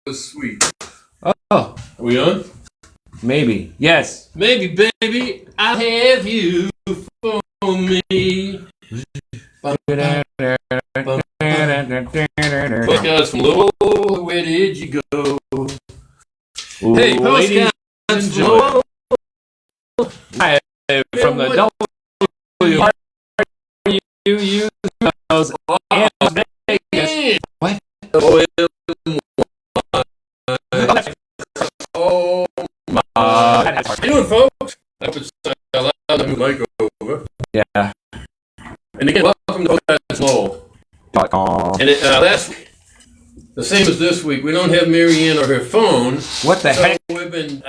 was sweet. Oh, Are we on? maybe. Yes. Maybe, baby, I'll have you for me. Postcards from Lowell, where did you go? Ooh, Hey, ladies Postcards and from Lowell. Hi, from the W you use those and Vegas. What? Oh, my. How you doing, folks? I hope it's loud. Let me mic over. Yeah. And again, welcome to Postcards from Lowell. And last week, the same as this week, we don't have Mary Ann or her phone. What the heck? We've been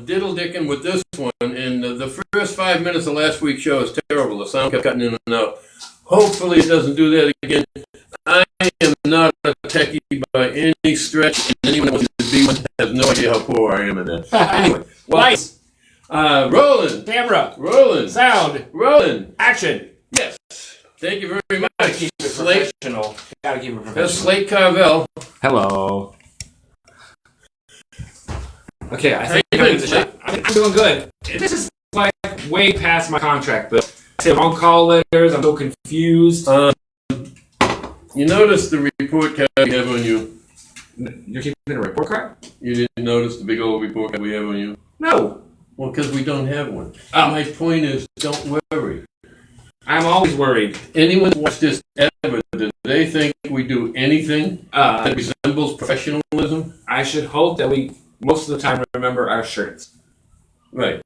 diddle-dicking with this one, and the first 5 minutes of last week's show is terrible. The sound kept cutting in and out. Hopefully it doesn't do that again. I am not a techie by any stretch, and anyone that wants to be one has no idea how poor I am in that. Anyway, Lights. Rolling. Camera. Rolling. Sound. Rolling. Action. Yes. Thank you very much. Gotta keep it professional. Gotta keep it That's professional. Slate Carvel. Hello. Okay, I think I'm doing good. This is like way past my contract, but I say wrong call letters. I'm so confused. You notice the report card we have on you. You're keeping a report card? You didn't notice the big old report card we have on you? No. Well, because we don't have one. Oh. My point is, don't worry. I'm always worried. Anyone who watched this ever, do they think we do anything that resembles professionalism? I should hope that we most of the time remember our shirts. Right.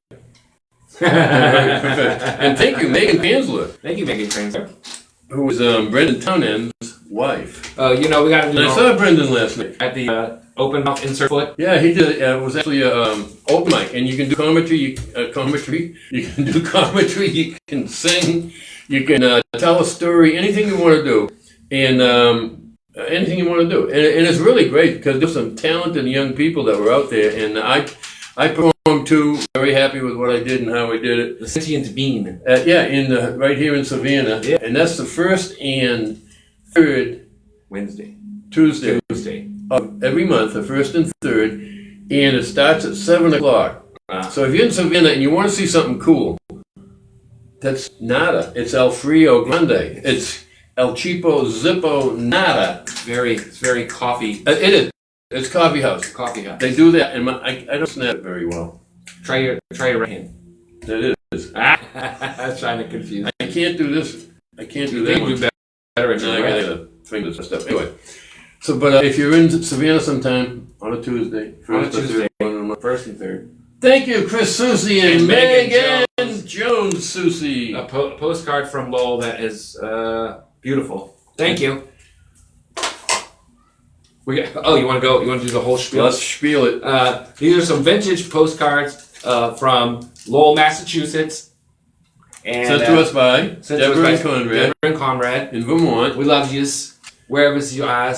And thank you, Megan Pansler, Thank you, Megan Pansler. who was Brendan Townend's wife. We got to And I saw Brendan last night. at the open mouth insert foot. Yeah, he did. It was actually open mic, and you can do commentary. You can do commentary. You can sing. You can tell a story. Anything you want to do, and anything you want to do, and it's really great because there's some talented young people that were out there, and I performed too. Very happy with what I did and how I did it. The sentient bean. Yeah, right here in Savannah, Yeah. and that's the first and third Tuesday of every month, the first and third, and it starts at 7 o'clock. So if you're in Savannah and you want to see something cool, that's nada. It's El Frio Grande. It's El Cheapo Zippo Nada. It's very coffee. It is. It's coffee house. Coffee house. They do that, and I don't snap it very well. Try your right hand. That is. I was trying to confuse. I can't do this. I can't do You that think one. you do better at No, I your right. got the fingers and stuff. Anyway, so but if you're in Savannah sometime on a Tuesday, first Thank you, Chris Susie and Megan Megan Jones Susie. A postcard from Lowell that is beautiful. Thank you. You want to go? You want to do the whole spiel? Let's spiel it. These are some vintage postcards from Lowell, Massachusetts. And, Sent to us by Deborah and Conrad. Deborah and Conrad. In Vermont. We love yous wherever you are.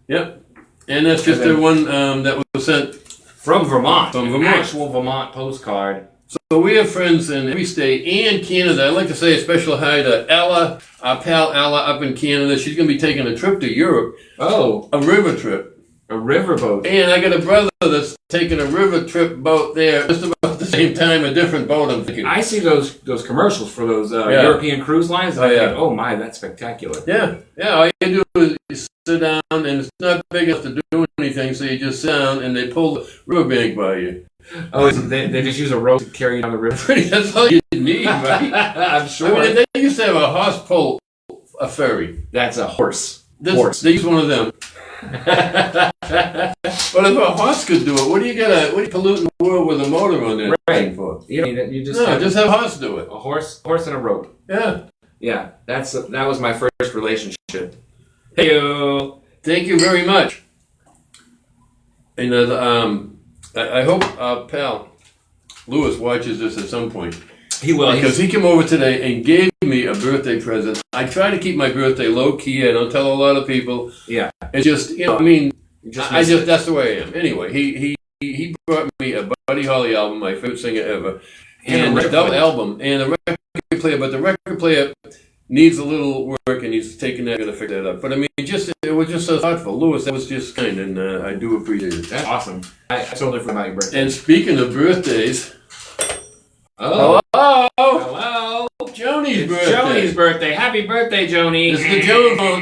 Yep. And that's just the one that was sent from Vermont. From Vermont. An actual Vermont postcard. So we have friends in every state and Canada. I'd like to say a special hi to Ella, our pal Ella up in Canada. She's going to be taking a trip to Europe. Oh. A river trip. A riverboat. And I got a brother that's taking a river trip boat there just about the same time, a different boat, I'm thinking. I see those commercials for those European cruise lines. And I think, oh my, that's spectacular. Yeah. All you do is you sit down, and it's not big enough to do anything, so you just sit down, and they pull the riverbank by you. Oh, they just use a rope to carry you down the river? That's all you need, right? I'm sure. I mean, they used to have a horse pull a ferry. That's a horse. They use one of them. But if a horse could do it, what are you polluting the world with a motor on that thing for? You just just have a horse do it. A horse and a rope. Yeah. Yeah, that was my first relationship. Hey-o. Thank you very much. And I hope our pal Lewis watches this at some point. He will. Because he came over today and gave me a birthday present. I try to keep my birthday low key. I don't tell a lot of people. Yeah. It's just, that's the way I am. Anyway, he brought me a Buddy Holly album, my favorite singer ever, and a double album, and a record player. But the record player needs a little work, and he's taking that, going to fix that up. But I mean, it was just so thoughtful, Lewis. That was just kind, and I do appreciate it. That's awesome. I totally forgot about your birthday. And speaking of birthdays, hello, Joni's birthday. Joni's birthday. Happy birthday, Joni. This is the Joan phone.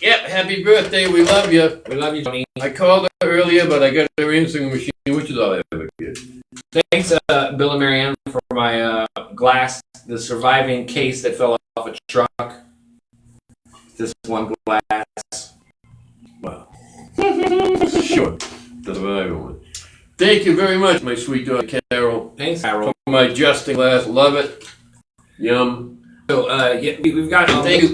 Yep, happy birthday. We love you. We love you, Joni. I called her earlier, but I got her answering machine, which is all I ever get. Thanks, Bill and Marianne, for my glass, the surviving case that fell off a truck. This one glass. Wow. Sure. The surviving one. Thank you very much, my sweet daughter Carol. Thanks, Carol. For my adjusting glass. Love it. Yum. So, yeah, we've got. Thank you.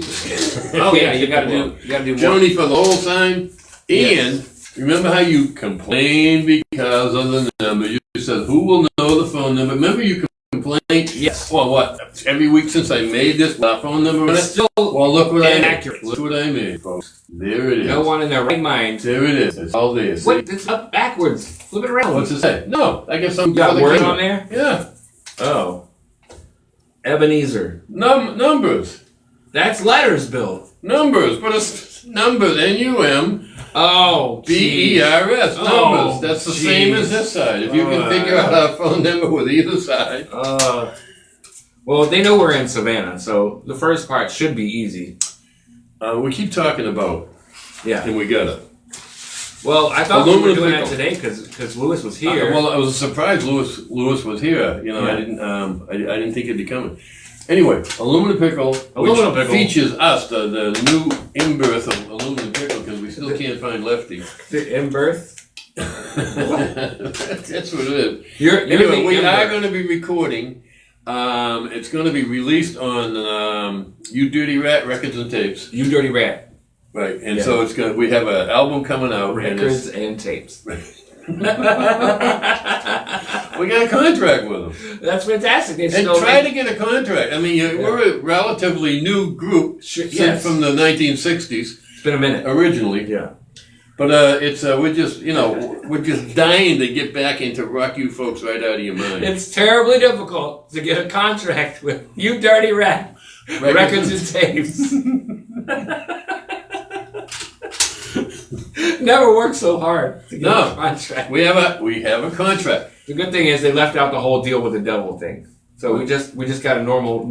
Oh yeah, you gotta do. Joni for the whole sign. And remember how you complained because of the number? You said, "Who will know the phone number?" Remember you complained? Yes. Well, what? Every week since I made this phone number on it. Still well, look what inaccurate. Look what I made, folks. There it is. No one in their right mind. There it is. It's all there. What? It's up backwards. Flip it around. What's it say? No, I guess I'm. You got words on there? Yeah. Oh. Ebenezer. Numbers. That's letters, Bill. Numbers, but it's numbers. NUMBERS. Oh, Numbers. Oh, That's the same as this side. If you can figure out our phone number with either side. Well, they know we're in Savannah, so the first part should be easy. We keep talking about. Yeah. And we got it. Well, I thought we were doing that today because Lewis was here. Well, I was surprised Lewis was here. You know, Yeah. I didn't think he'd be coming. Anyway, aluminum pickle, which features us, the new in-birth of aluminum pickle, because we still can't find Lefty. The in-birth? That's what it is. Anyway, we are going to be recording. It's going to be released on You Dirty Rat Records and Tapes. You Dirty Rat. Right, and so it's going. We have an album coming out. Records and tapes. We got a contract with them. That's fantastic. And try to get a contract. I mean, we're a relatively new group from the 1960s. It's been a minute. Originally. Yeah. But we're just dying to get back into rock you folks right out of your mind. It's terribly difficult to get a contract with You Dirty Rat Records and Tapes. Never worked so hard to get a contract. We have a contract. The good thing is they left out the whole deal with the devil thing. So we just got a normal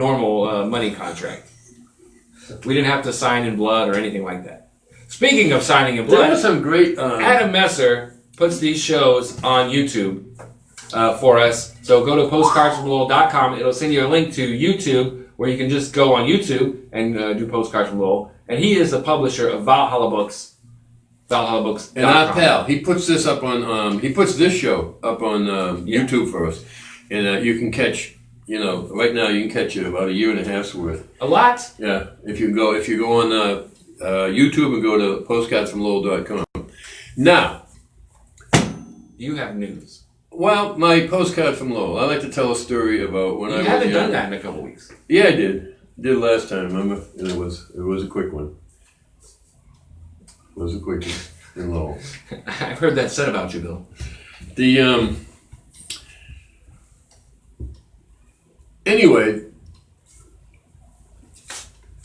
money contract. We didn't have to sign in blood or anything like that. Speaking of signing in blood, there was some great. Adam Messer puts these shows on YouTube for us. So go to postcardsfromlowell.com. It'll send you a link to YouTube where you can just go on YouTube and do Postcards from Lowell. And he is the publisher of Valhalla Books. ValhallaBooks.com. And our pal, he puts this up on. He puts this show up on YouTube for us, and you can catch. Right now you can catch it about a year and a half's worth. A lot. Yeah, if you go on YouTube and go to postcardsfromlowell.com. Now, you have news. Well, my postcard from Lowell. I like to tell a story about when I was young. You haven't done that in a couple weeks. Yeah, I did. Did last time. Remember? And it was a quick one. It was a quick one in Lowell. I've heard that said about you, Bill. Anyway,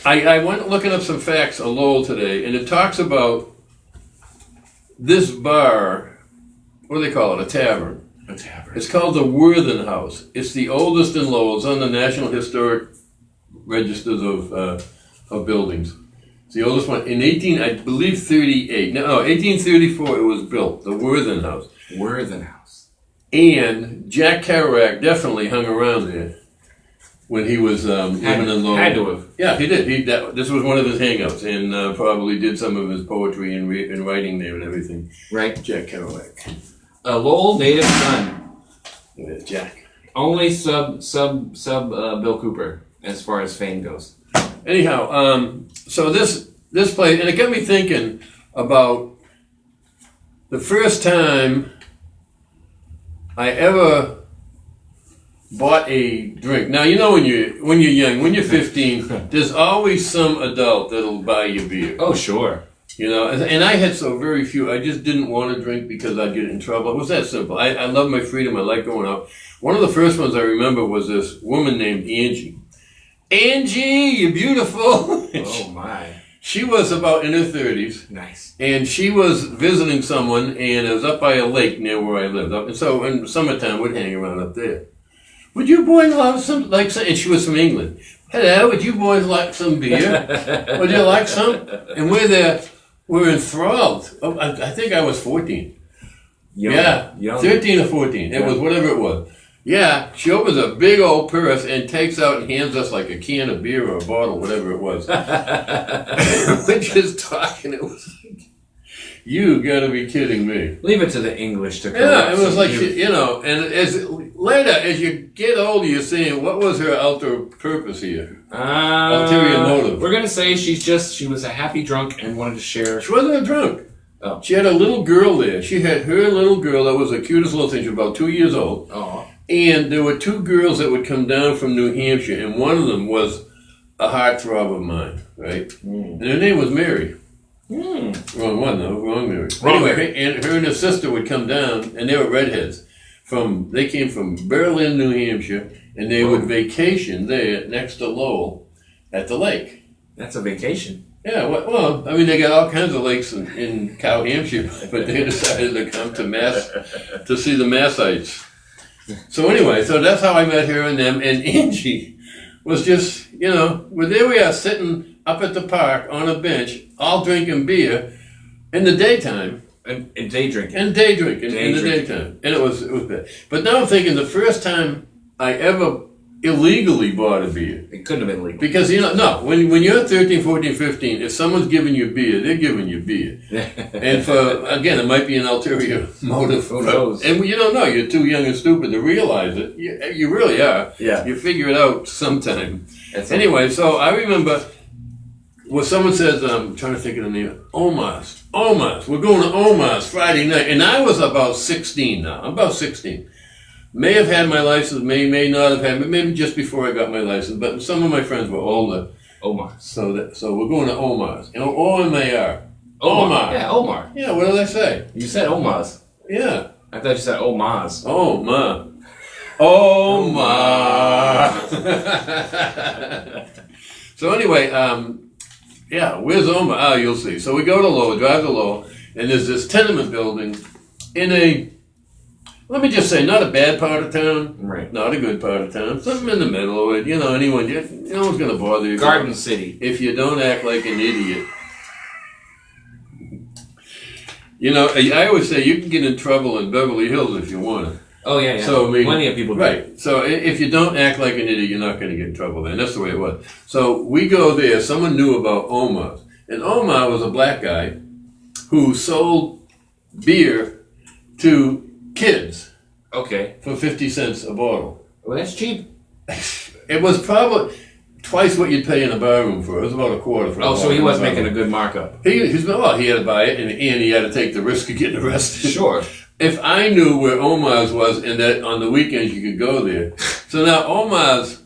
I went looking up some facts on Lowell today, and it talks about this bar. What do they call it? A tavern. A tavern. It's called the Worthen House. It's the oldest in Lowell. It's on the National Historic Registers of Buildings. It's the oldest one. In 1838. No, 1834 it was built. The Worthen House. Worthen House. And Jack Kerouac definitely hung around there when he was living in Lowell. Had to have. Yeah, he did. This was one of his hangouts, and probably did some of his poetry and writing there and everything. Right. Jack Kerouac. A Lowell native son. Yeah, Jack. Only sub Bill Cooper as far as fame goes. Anyhow, so this place, and it got me thinking about the first time I ever bought a drink. Now, when you're young, when you're 15, there's always some adult that'll buy you beer. Oh, sure. And I had so very few. I just didn't want to drink because I'd get in trouble. It was that simple. I love my freedom. I like going out. One of the first ones I remember was this woman named Angie. Angie, you're beautiful. Oh my. She was about in her 30s. Nice. And she was visiting someone, and it was up by a lake near where I lived. And so in summertime, we'd hang around up there. Would you boys love some, like, and she was from England. Hello, would you boys like some beer? Would you like some? And we're there, we're enthralled. Oh, I think I was 14. Young. 13 or 14. It was whatever it was. Yeah, she opens a big old purse and takes out and hands us like a can of beer or a bottle, whatever it was. We're just talking. It was like, you gotta be kidding me. Leave it to the English to correct. Yeah, it was like, you. you know, and later, as you get older, you're saying, what was her ulterior purpose here? Ulterior motive. We're going to say she was a happy drunk and wanted to share. She wasn't a drunk. Oh. She had a little girl there. She had her little girl that was the cutest little thing. She was about 2 years old. Oh. And there were two girls that would come down from New Hampshire, and one of them was a heartthrob of mine, right? And her name was Mary. Wrong one, though. Wrong Mary. Anyway, and her and her sister would come down, and they were redheads. They came from Berlin, New Hampshire, and they would vacation there next to Lowell at the lake. That's a vacation. Yeah, well, I mean, they got all kinds of lakes in Cow Hampshire, but they decided to come to see the Massites. So anyway, so that's how I met her and them, and Angie was just, you know, well, there we are sitting up at the park on a bench, all drinking beer in the daytime. And day drinking. And day drinking in the daytime. And it was bad. But now I'm thinking the first time I ever illegally bought a beer. It couldn't have been legal. Because, you know, no, when you're 13, 14, 15, if someone's giving you beer, they're giving you beer. And again, it might be an ulterior motive. Who knows? And you don't know. You're too young and stupid to realize it. You really are. Yeah. You figure it out sometime. Anyway, so I remember when someone says, I'm trying to think of the name, Omar's. We're going to Omar's Friday night. And I was about 16 now. I'm about 16. May have had my license, may not have had, but maybe just before I got my license. But some of my friends were older. Omar. So we're going to Omar's. O-M-A-R. Omar. Yeah, Omar. Yeah, what did I say? You said Omar's. Yeah. I thought you said Omar's. Omar. Omar. So anyway, yeah, where's Omar? Ah, you'll see. So we go to Lowell, drive to Lowell, and there's this tenement building in a, let me just say, not a bad part of town. Right. Not a good part of town. Something in the middle. You know, no one's going to bother you. Garden City. If you don't act like an idiot. You know, I always say you can get in trouble in Beverly Hills if you want to. Oh, yeah, yeah. So, I mean, plenty of people do. Right. So if you don't act like an idiot, you're not going to get in trouble there. And that's the way it was. So we go there. Someone knew about Omar. And Omar was a black guy who sold beer to kids. Okay. For 50 cents a bottle. Well, that's cheap. It was probably twice what you'd pay in a bar room for. It was about a quarter for a bottle. So he was making a good markup. He had to buy it, and he had to take the risk of getting arrested. Sure. If I knew where Omar's was and that on the weekends you could go there. So now Omar's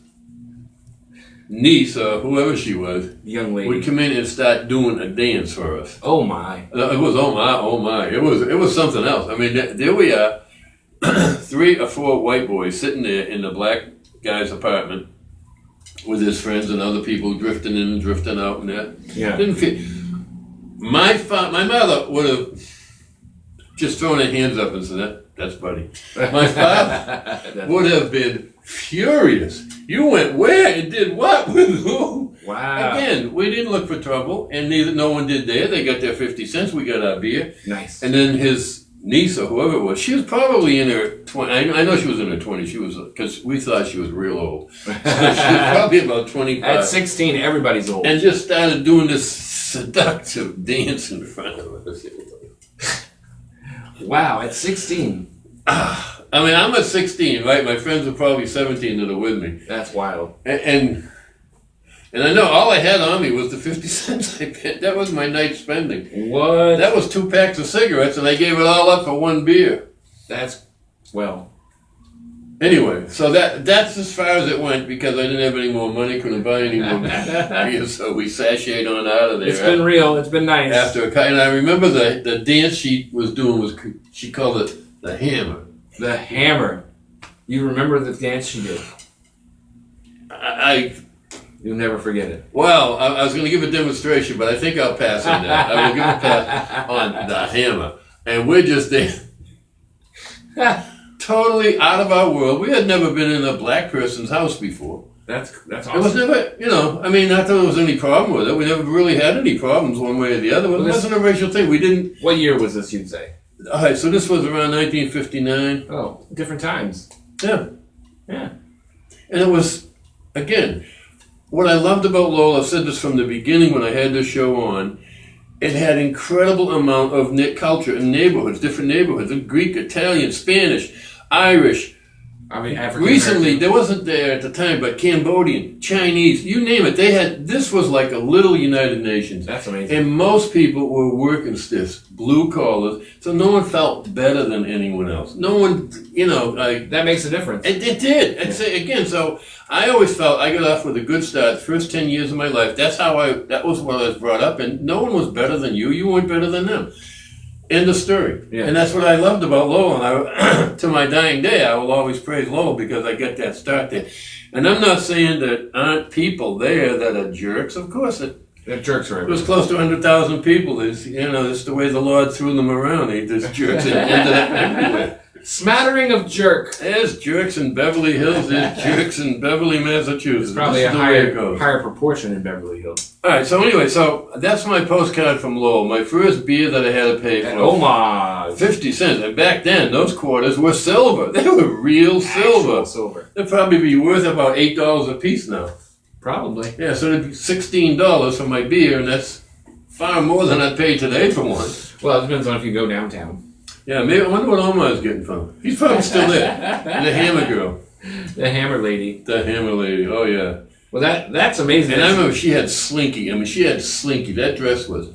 niece, or whoever she was, young lady, would come in and start doing a dance for us. Oh my. It was oh my. It was something else. I mean, there we are, 3 or 4 white boys sitting there in the black guy's apartment with his friends and other people drifting in and drifting out and that. Yeah. Didn't feel. My mother would have just thrown her hands up and said, that's funny. My father would have been furious. You went where and did what with who? Wow. Again, we didn't look for trouble, and no one did there. They got their 50 cents. We got our beer. Nice. And then his niece or whoever it was, she was probably in her 20s. I know she was in her 20s. She was, because we thought she was real old. So she was probably about 25. At 16, everybody's old. And just started doing this seductive dance in front of us. Wow, at 16. I mean, I'm at 16, right? My friends are probably 17 that are with me. That's wild. And I know all I had on me was the 50 cents I paid. That was my night spending. What? That was 2 packs of cigarettes, and I gave it all up for 1 beer. That's, well. Anyway, so that's as far as it went because I didn't have any more money, couldn't buy any more beer, so we sashayed on out of there. It's been real. It's been nice. And I remember the dance she was doing she called it the hammer. The hammer. You remember the dance she did? You'll never forget it. Well, I was going to give a demonstration, but I think I'll pass on that. I will give a pass on the hammer. And we're just there. Totally out of our world. We had never been in a black person's house before. That's awesome. It was never, I mean, not that there was any problem with it. We never really had any problems one way or the other. It wasn't a racial thing. We didn't. What year was this, you'd say? All right, so this was around 1959. Oh, different times. Yeah. Yeah. And it was, again, what I loved about Lowell, I've said this from the beginning when I had this show on, it had incredible amount of culture in neighborhoods, different neighborhoods, Greek, Italian, Spanish, Irish. I mean, African. Recently, there wasn't there at the time, but Cambodian, Chinese, you name it. This was like a little United Nations. That's amazing. And most people were working stiffs, blue collars, so no one felt better than anyone else. No one, that makes a difference. It did. I'd say, again, so I always felt I got off with a good start. First 10 years of my life, that was what I was brought up in. No one was better than you. You weren't better than them. End of story. Yeah. And that's what I loved about Lowell. And to my dying day, I will always praise Lowell because I get that start there. And I'm not saying that aren't people there that are jerks. Of course, they're jerks are it was close to 100,000 people. It's the way the Lord threw them around. There's jerks and ended up everywhere. Smattering of jerk. There's jerks in Beverly Hills. There's jerks in Beverly, Massachusetts. It's probably a higher proportion in Beverly Hills. All right. So anyway, that's my postcard from Lowell. My first beer that I had to pay for. Homage. 50 cents. And back then, those quarters were silver. They were real silver. Silver. They'd probably be worth about $8 a piece now. Probably. Yeah. So it'd be $16 for my beer, and that's far more than I'd pay today for one. Well, it depends on if you go downtown. Yeah, maybe I wonder what Omar's getting from him. He's probably still there. The hammer girl. The hammer lady. The hammer lady. Oh, yeah. Well, that's amazing. And I remember she had Slinky. I mean, she had Slinky. That dress was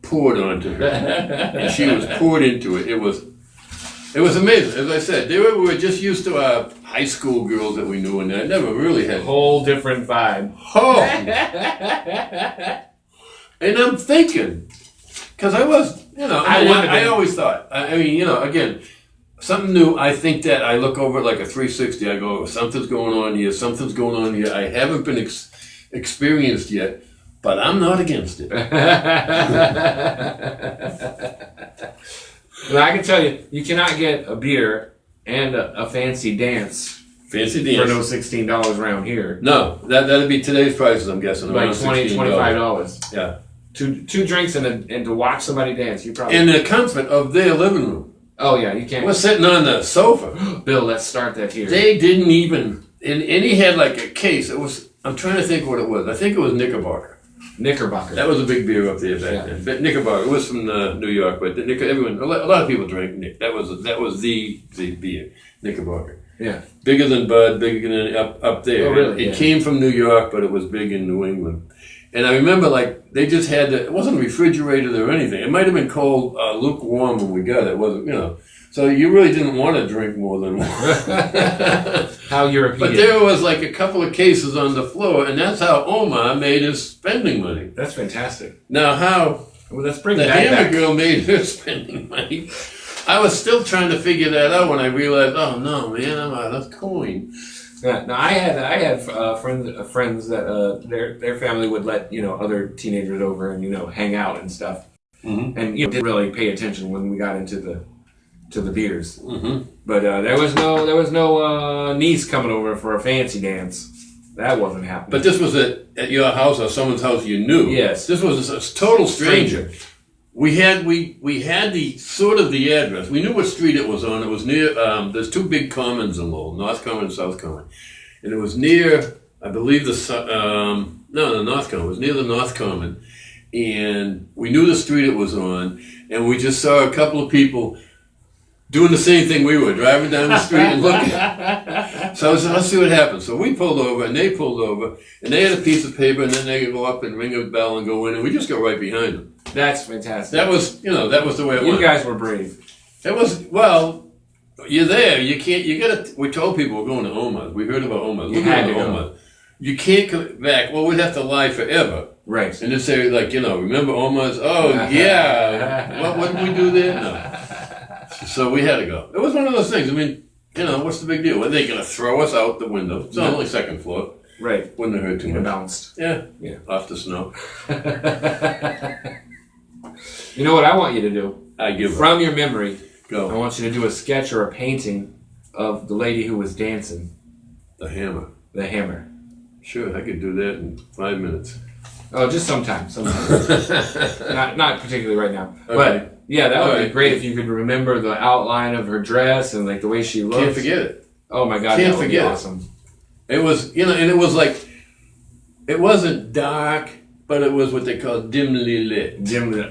poured onto her. And she was poured into it. It was amazing. As I said, we were just used to our high school girls that we knew, and I never really had... A whole different vibe. Oh! And I'm thinking... Because I was, I always thought, again, something new, I think that I look over it like a 360. I go, something's going on here, something's going on here. I haven't been experienced yet, but I'm not against it. Well, I can tell you, you cannot get a beer and a fancy dance. Fancy dance. For no $16 around here. No, that'd be today's prices, I'm guessing. Like $20, $25. Yeah. Two drinks and to watch somebody dance, you probably... In the comfort of their living room. Oh, yeah, you can't... We're sitting on the sofa. Bill, let's start that here. They didn't even... And he had like a case. It was... I'm trying to think what it was. I think it was Knickerbocker. Knickerbocker. That was a big beer up there back then. But Knickerbocker. It was from New York, but everyone... A lot of people drank Nick. That was the beer. Knickerbocker. Yeah. Bigger than Bud, bigger than up there. Oh, really? It came from New York, but it was big in New England. And I remember, they just had it wasn't refrigerated or anything. It might have been cold, lukewarm when we got it. It wasn't, So you really didn't want to drink more than one. How European. But there was like a couple of cases on the floor, and that's how Omar made his spending money. That's fantastic. Now, how let's bring the that hammer back. girl made her spending money, I was still trying to figure that out when I realized, oh no, man, I'm out of coin. Yeah, now I had friends that their family would let other teenagers over and hang out and stuff, and didn't really pay attention when we got into the beers. Mm-hmm. But there was no niece coming over for a fancy dance. That wasn't happening. But this was at your house or someone's house you knew. Yes, this was a total stranger. We had the sort of the address. We knew what street it was on. It was near. There's two big commons in Lowell, North Common and South Common, and it was near. I believe the North Common. It was near the North Common, and we knew the street it was on, and we just saw a couple of people doing the same thing we were, driving down the street and looking. So I said, let's see what happens. So we pulled over, and they pulled over, and they had a piece of paper, and then they could go up and ring a bell and go in, and we just go right behind them. That's fantastic. That was the way it went. You guys were brave. It was, you're there. You can't, we told people we're going to Oma's. We heard about Oma's. You had to go. Oma's. You can't come back. Well, we'd have to lie forever. Right. And just say, remember Oma's? Oh, yeah. What did we do there? No. So we had to go. It was one of those things. I mean, what's the big deal? Are they going to throw us out the window? It's only second floor. Right. Wouldn't have hurt too much. Balanced. Yeah. Yeah. Off the snow. You know what I want you to do? I give up. From your memory, Go. I want you to do a sketch or a painting of the lady who was dancing. The hammer. The hammer. Sure, I could do that in 5 minutes. Oh, just sometime. not particularly right now. Okay. But yeah, that would be Alright. great if you could remember the outline of her dress and like the way she looked. Can't forget it. Oh my God, Can't that would forget be it. awesome. It was, and it was like, it wasn't dark, but it was what they call dimly lit. Dimly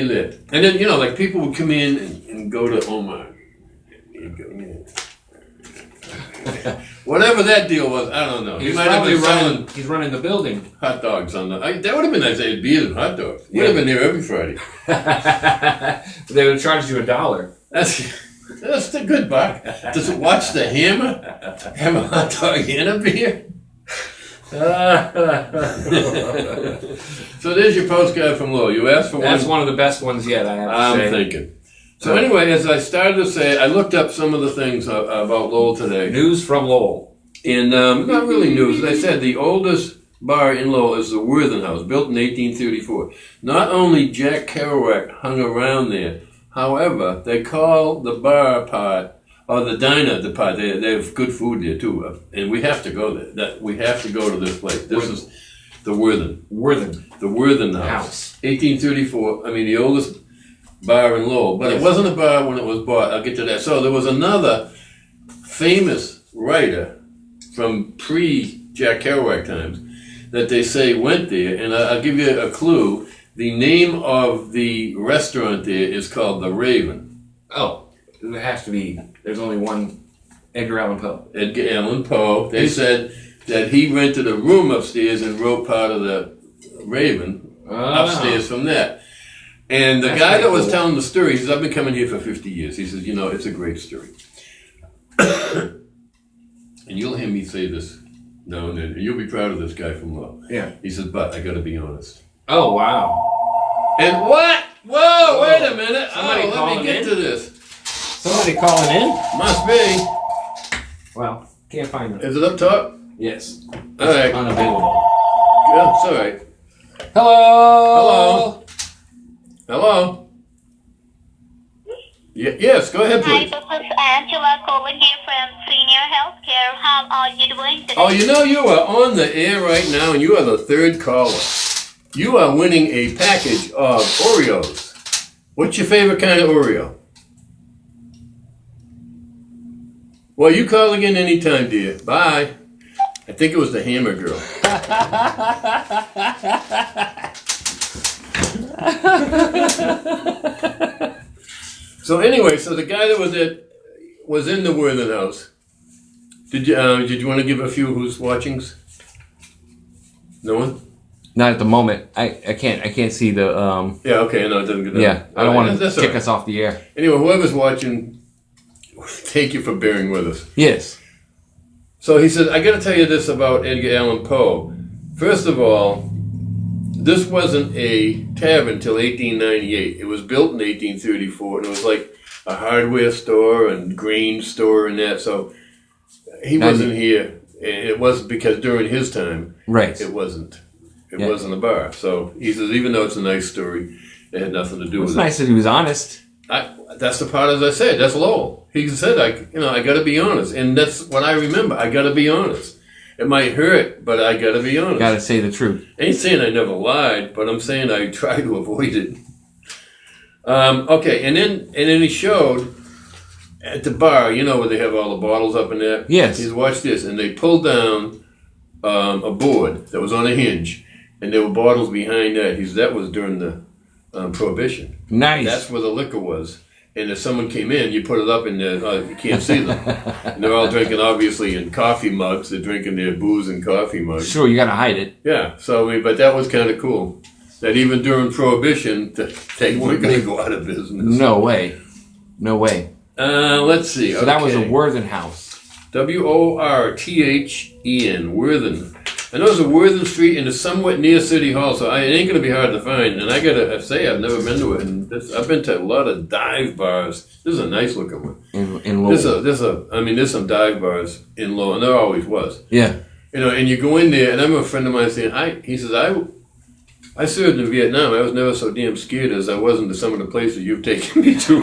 Lit. And then, like people would come in and go to Omar. You'd go, yeah. Whatever that deal was, I don't know. He's might have probably been selling he's running the building. hot dogs on the. That would have been nice. They had beer and hot dogs. Would have been there every Friday. They would charge you $1. That's the good buck. Does it watch the hammer? Have a hot dog and a beer? So there's your postcard from Lowell. You asked for one. That's one of the best ones yet, I have to I'm say. thinking. So anyway, as I started to say, I looked up some of the things about Lowell today. News from Lowell. And not really news. As I said, the oldest bar in Lowell is the Worthen House, built in 1834. Not only Jack Kerouac hung around there, however, they call the bar part, or the diner the part, they have good food there too. And we have to go there. We have to go to this place. This is the Worthen. The Worthen House. 1834, the oldest bar in Lowell. But it wasn't a bar when it was bought. I'll get to that. So there was another famous writer from pre-Jack Kerouac times that they say went there, and I'll give you a clue. The name of the restaurant there is called The Raven. Oh, it has to be. There's only one Edgar Allan Poe. Edgar Allan Poe. They said that he rented a room upstairs and wrote part of The Raven upstairs from that. And the guy that was telling the story, he says, I've been coming here for 50 years. He says, it's a great story. And you'll hear me say this now and then. And you'll be proud of this guy from Lowell. Yeah. He says, but I got to be honest. Oh, wow. And what? Whoa, wait a minute. Somebody let calling me get in? to this. Somebody calling in? Must be. Well, can't find them. Is it up top? Yes. All right. Unavailable. Yeah, it's all right. Hello? Hello? Yes, go ahead, Hi, please. this is Angela calling here from Senior Healthcare. How are you doing today? Oh, you are on the air right now, and you are the third caller. You are winning a package of Oreos. What's your favorite kind of Oreo? Well, you call again anytime, dear. Bye. I think it was the Hammer Girl. So anyway, the guy that was in the Worthen House. Did you want to give a few who's watchings? No one? Not at the moment. I can't see the Yeah, okay, no, it doesn't get that. yeah. I don't want to That's kick all right. us off the air. Anyway, whoever's watching, thank you for bearing with us. Yes. So he said, I got to tell you this about Edgar Allan Poe. First of all, this wasn't a tavern till 1898. It was built in 1834, and it was like a hardware store and grain store and that. So he wasn't here. It wasn't because during his time, Right. it wasn't. It wasn't a bar. So he says, even though it's a nice story, it had nothing to do It's with nice that he was honest. it. That's the part, as I said, that's Lowell. He said, I got to be honest. And that's what I remember. I got to be honest. It might hurt, but I got to be honest. Got to say the truth. I ain't saying I never lied, but I'm saying I try to avoid it. Okay, and then he showed at the bar, where they have all the bottles up in there? Yes. He's watched this, and they pulled down a board that was on a hinge, and there were bottles behind that. That was during the Prohibition. Nice. That's where the liquor was. And if someone came in, you put it up in there, you can't see them. And they're all drinking, obviously, in coffee mugs. They're drinking their booze in coffee mugs. Sure, you got to hide it. Yeah, but that was kind of cool. That even during Prohibition, they weren't going to go out of business. No way. No way. Let's see. So that was a Worthen House. Worthen, Worthen. I know there's a Worthen Street, and it's somewhat near City Hall, so it ain't going to be hard to find. And I got to say, I've never been to it. And I've been to a lot of dive bars. This is a nice looking one. In Lowell. There's some dive bars in Lowell, and there always was. Yeah. You know, and you go in there, and I remember a friend of mine saying, he says, I served in Vietnam. I was never so damn scared as I was into some of the places you've taken me to.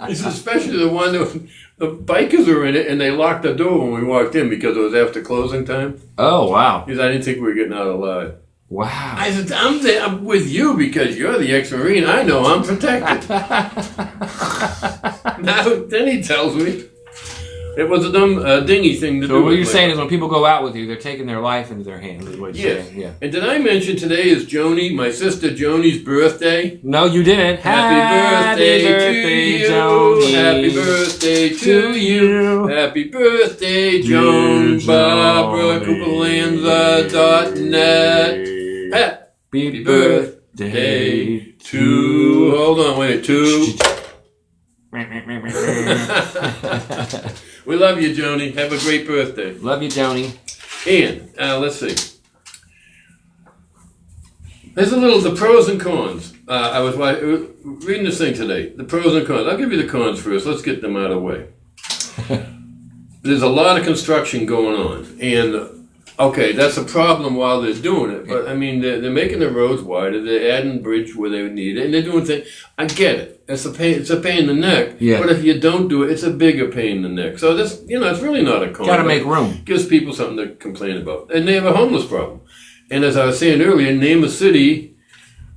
He said, especially the one that the bikers were in it, and they locked the door when we walked in because it was after closing time. Oh, wow. He said, I didn't think we were getting out alive. Wow. I said, I'm with you because you're the ex-Marine. I know I'm protected. Now, then he tells me it was a dumb dingy thing to do. So what with you're my- saying is when people go out with you, they're taking their life into their hands, is what you're Yes. saying. Yeah. And did I mention today is Joni, my sister Joni's birthday? No, you didn't. Happy birthday to you. Joni. Happy birthday to you. Happy birthday, Joan. Dear Barbara, Joni. Cooperlands.net. Happy birthday to... Hold on, wait. To... We love you, Joni. Have a great birthday. Love you, Joni. And, let's see. There's the pros and cons. I was reading this thing today. The pros and cons. I'll give you the cons first. Let's get them out of the way. There's a lot of construction going on. And, okay, that's a problem while they're doing it. But, I mean, they're making the roads wider. They're adding bridge where they need it. And they're doing things. I get it. It's a pain in the neck. Yeah. But if you don't do it, it's a bigger pain in the neck. So, this, it's really not a con. Got to make room. Gives people something to complain about. And they have a homeless problem. And as I was saying earlier, name a city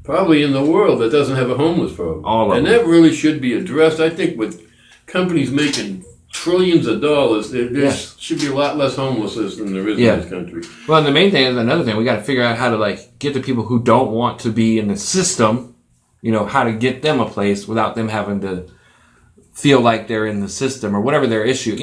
probably in the world that doesn't have a homeless problem. All of and them. that really should be addressed. I think with companies making trillions of dollars, there should be a lot less homelessness than there is in this country. Well, and the main thing is another thing. We got to figure out how to get the people who don't want to be in the system. How to get them a place without them having to feel like they're in the system or whatever their issue.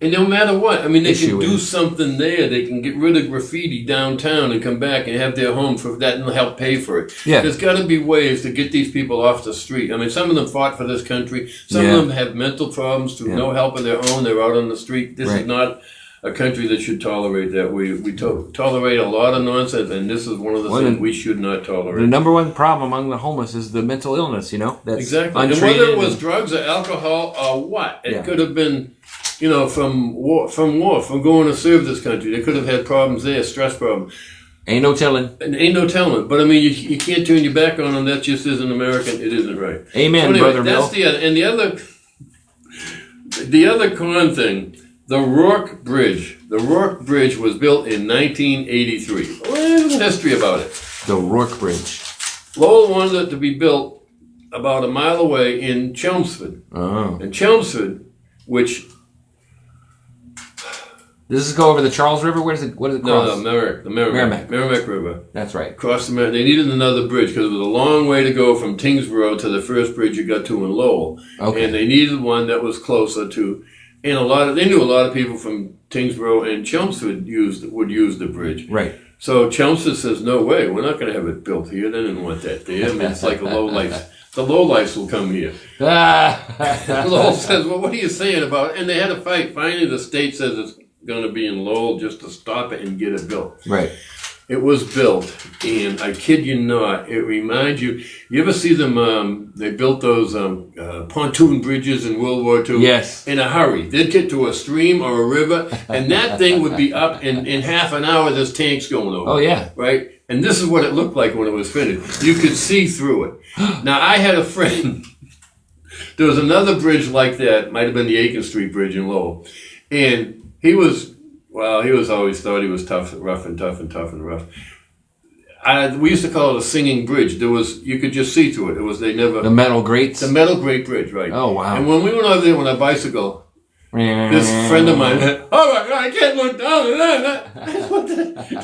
And no matter what, I mean, they can Issue do is- something there. They can get rid of graffiti downtown and come back and have their home for that and help pay for it. Yeah. There's got to be ways to get these people off the street. I mean, some of them fought for this country. Some of them have mental problems through no help of their own. They're out on the street. This is not a country that should tolerate that. We tolerate a lot of nonsense, and this is one of the things we should not tolerate. The number one problem among the homeless is the mental illness. That's Exactly. And untreated. whether it was drugs or alcohol or what, it could have been, from going to serve this country. They could have had problems there, stress problems. Ain't no telling. And ain't no telling. But I mean, you can't turn your back on them. That just isn't American. It isn't right. Amen, So anyway, Brother that's Bill. the other con thing. The Rourke Bridge. The Rourke Bridge was built in 1983. Well, there's a history about it. The Rourke Bridge. Lowell wanted it to be built about a mile away in Chelmsford. Oh. And Chelmsford, which... Does this go over the Charles River? What does it cross? No, the Merrimack. Merrimack River. That's right. Across the Merrimack. They needed another bridge because it was a long way to go from Tingsboro to the first bridge you got to in Lowell. Okay. And they needed one that was closer to... And they knew a lot of people from Tingsboro and Chelmsford would use the bridge. Right. So Chelmsford says, no way, we're not going to have it built here. They didn't want that there. I mean, it's like a lowlife. The lowlifes will come here. Lowell says, well, what are you saying about it? And they had a fight. Finally, the state says it's going to be in Lowell just to stop it and get it built. Right. It was built, and I kid you not, it reminds you ever see them, they built those pontoon bridges in World War II? Yes. In a hurry. They'd get to a stream or a river, and that thing would be up in half an hour, there's tanks going over. Oh, yeah. Right? And this is what it looked like when it was finished. You could see through it. Now, I had a friend, there was another bridge like that, might have been the Aiken Street Bridge in Lowell, and he was always thought he was tough, rough and tough and tough and rough. We used to call it a singing bridge. You could just see through it. The metal grates? The metal grate bridge, right. Oh, wow. And when we went over there on a bicycle, this friend of mine, oh my God, I can't look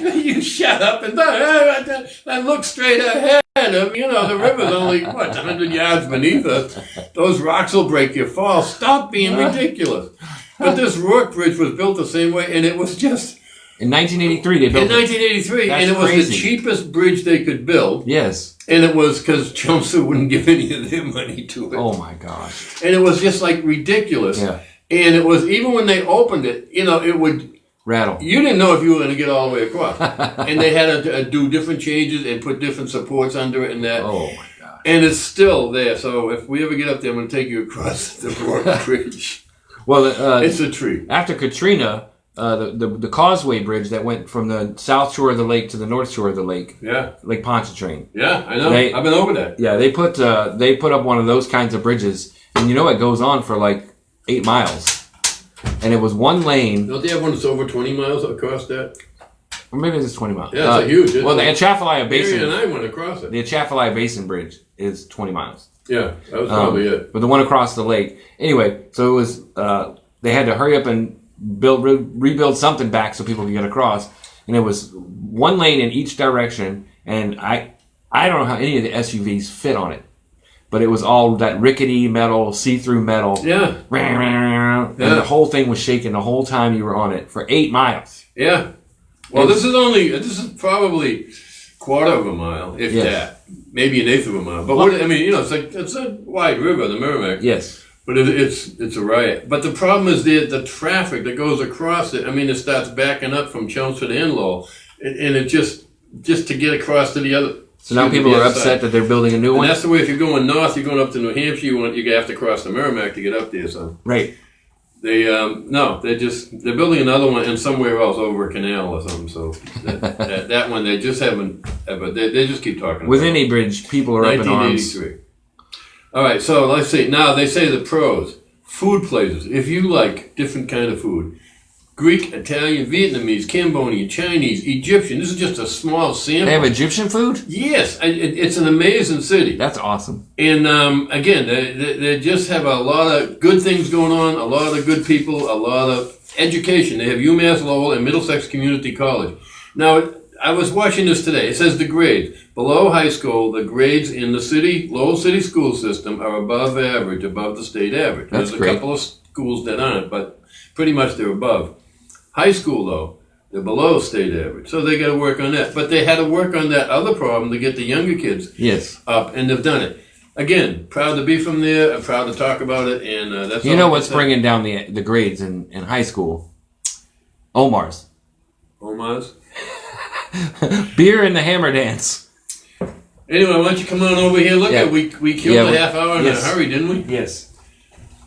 down. You shut up and I look straight ahead. The river's only, 100 yards beneath us. Those rocks will break your fall. Stop being ridiculous. But this Rourke Bridge was built the same way, and it was just... In 1983, they built In 1983, That's and it was crazy. the cheapest bridge they could build. Yes. And it was because Chelmsford wouldn't give any of their money to it. Oh, my gosh. And it was just like ridiculous. Yeah. And it was, even when they opened it, it would... Rattle. You didn't know if you were going to get all the way across. And they had to do different changes and put different supports under it and that. Oh, my gosh. And it's still there. So if we ever get up there, I'm going to take you across the Rourke Bridge. Well, It's a treat. after Katrina, the Causeway Bridge that went from the south shore of the lake to the north shore of the lake. Yeah. Lake Pontchartrain. Yeah, I know. I've been over that. Yeah, they put up one of those kinds of bridges, and you know it goes on for like 8 miles, and it was one lane. Don't they have one that's over 20 miles across that? Or maybe it's 20 miles. Yeah, it's a huge. Well, the Atchafalaya Basin. Mary and I went across it. The Atchafalaya Basin Bridge is 20 miles. Yeah, that was probably it. But the one across the lake. Anyway, so it was. They had to hurry up and rebuild something back so people could get across, and it was one lane in each direction. And I don't know how any of the SUVs fit on it, but it was all that rickety metal, see-through metal. Yeah. And the whole thing was shaking the whole time you were on it for 8 miles. Yeah. Well, this is probably quarter of a mile, if that, maybe an eighth of a mile. But it's a wide river, the Merrimack. Yes. But it's a riot. But the problem is the traffic that goes across it. I mean, it starts backing up from Chelmsford and Lowell, and it just to get across to the other. So now people are upset that they're building a new one. And that's the way. If you're going north, you're going up to New Hampshire. You have to cross the Merrimack to get up there. So right. they're building another one and somewhere else over a canal or something. So that one they just haven't. But they just keep talking. With about any bridge, people are up in arms. 1983. All right, so let's see. Now they say the pros: food places. If you like different kind of food, Greek, Italian, Vietnamese, Cambodian, Chinese, Egyptian. This is just a small sample. They have Egyptian food? Yes, it's an amazing city. That's awesome. And again, they just have a lot of good things going on, a lot of good people, a lot of education. They have UMass Lowell and Middlesex Community College. Now, I was watching this today. It says the grades. Below high school, the grades in the Lowell City school system are above average, above the state average. That's There's great. a couple of schools that aren't, but pretty much they're above. High school, though, they're below state average. So they got to work on that. But they had to work on that other problem to get the younger kids up, and they've done it. Again, proud to be from there. I'm proud to talk about it, and that's. You know what's bringing down the grades in high school? Omar's. Omar's? Beer and the hammer dance. Anyway, why don't you come on over here? Look, we killed a half hour in a hurry, didn't we? Yes.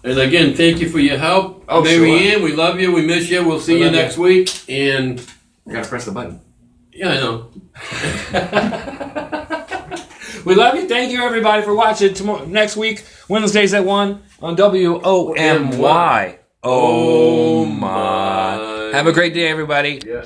And again, thank you for your help. Oh, Mary sure. Ann, we love you. We miss you. We'll see you next week. And I gotta press the button. yeah, I know. We love you. Thank you, everybody, for watching. Next week, Wednesdays at 1 on WOMY. Oh my. Have a great day, everybody. Yeah.